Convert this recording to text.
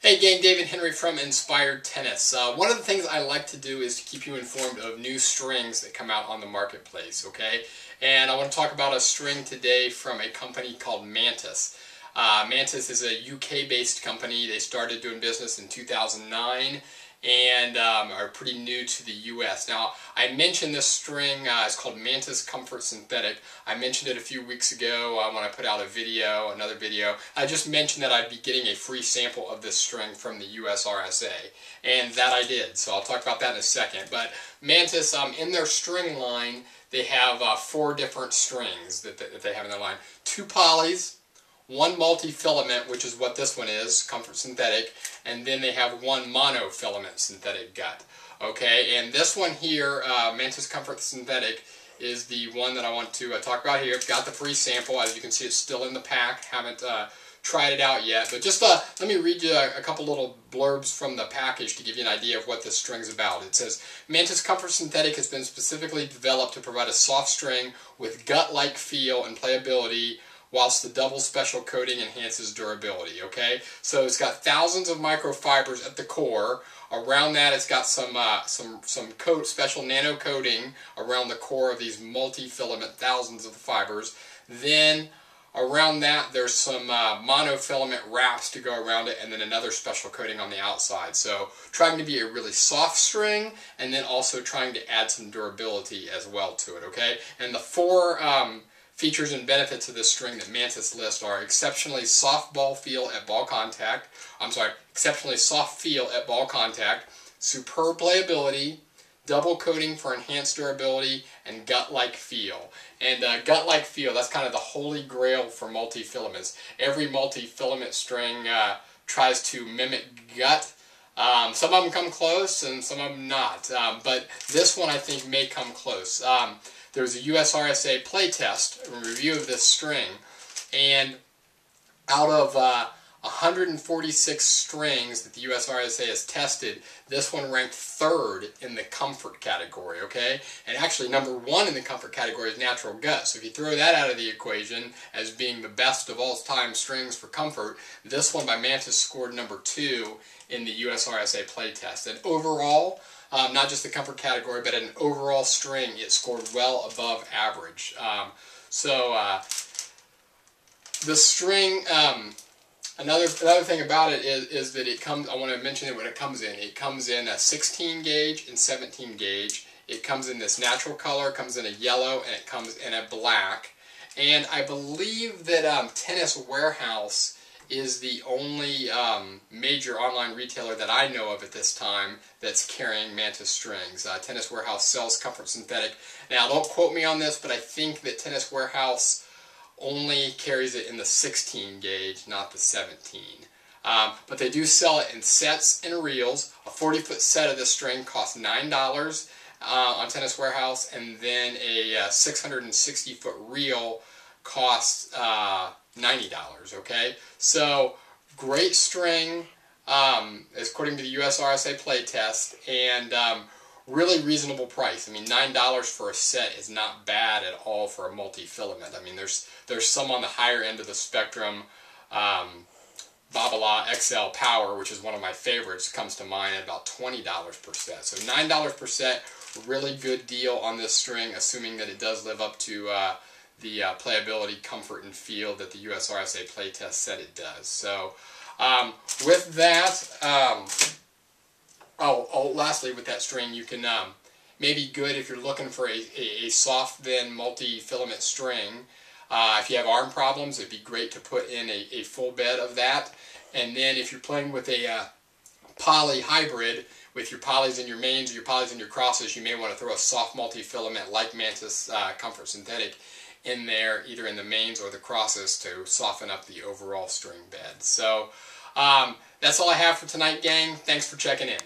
Hey gang, David Henry from Inspired Tennis. One of the things I like to do is to keep you informed of new strings that come out on the marketplace, okay? And I want to talk about a string today from a company called Mantis. Mantis is a UK-based company. They started doing business in 2009 and are pretty new to the US. Now, I mentioned this string, it's called Mantis Comfort Synthetic. I mentioned it a few weeks ago when I put out another video. I just mentioned that I'd be getting a free sample of this string from the US RSA, and that I did, so I'll talk about that in a second. But Mantis, in their string line, they have 4 different strings that they have in their line. 2 polys, 1 multi-filament, which is what this one is, Comfort Synthetic, and then they have 1 monofilament synthetic gut. Okay, and this one here, Mantis Comfort Synthetic, is the one that I want to talk about here. I've got the free sample. As you can see, it's still in the pack. Haven't tried it out yet, but just let me read you a couple little blurbs from the package to give you an idea of what this string's about. It says, Mantis Comfort Synthetic has been specifically developed to provide a soft string with gut-like feel and playability, whilst the double special coating enhances durability, okay? So it's got thousands of microfibers at the core. Around that, it's got some special nano coating around the core of these multi-filament, thousands of fibers. Then around that, there's some monofilament wraps to go around it, and then another special coating on the outside. So trying to be a really soft string, and then also trying to add some durability as well to it, okay? And the 4 features and benefits of this string that Mantis lists are exceptionally soft feel at ball contact, superb playability, double coating for enhanced durability, and gut-like feel. And gut-like feel, that's kind of the holy grail for multi-filaments. Every multi-filament string tries to mimic gut. Some of them come close and some of them not, but this one I think may come close. There was a US RSA playtest, a review of this string, and out of 146 strings that the US RSA has tested, this one ranked 3rd in the comfort category, okay? And actually number 1 in the comfort category is natural gut. So if you throw that out of the equation as being the best of all time strings for comfort, this one by Mantis scored number 2 in the US RSA playtest. And overall, not just the comfort category, but an overall string, it scored well above average. The string, another thing about it is that it comes, I want to mention it when it comes in. It comes in a 16 gauge and 17 gauge. It comes in this natural color, comes in a yellow, and it comes in a black. And I believe that Tennis Warehouse is the only major online retailer that I know of at this time that's carrying Mantis strings. Tennis Warehouse sells Comfort Synthetic. Now, don't quote me on this, but I think that Tennis Warehouse only carries it in the 16 gauge, not the 17. But they do sell it in sets and reels. A 40-foot set of this string costs $9 on Tennis Warehouse, and then a 660-foot reel costs $90, okay? So, great string, according to the US RSA playtest, and really reasonable price. I mean, $9 for a set is not bad at all for a multi-filament. I mean, there's some on the higher end of the spectrum. Babala XL Power, which is one of my favorites, comes to mind at about $20 per set. So $9 per set, really good deal on this string, assuming that it does live up to the playability, comfort, and feel that the US RSA playtest said it does. So, with that, lastly, with that string, you can maybe good if you're looking for a soft, thin, multi-filament string. If you have arm problems, it'd be great to put in a full bed of that. And then if you're playing with a poly hybrid, with your polys and your mains or your polys and your crosses, you may want to throw a soft multi-filament like Mantis Comfort Synthetic in there, either in the mains or the crosses, to soften up the overall string bed. So that's all I have for tonight, gang. Thanks for checking in.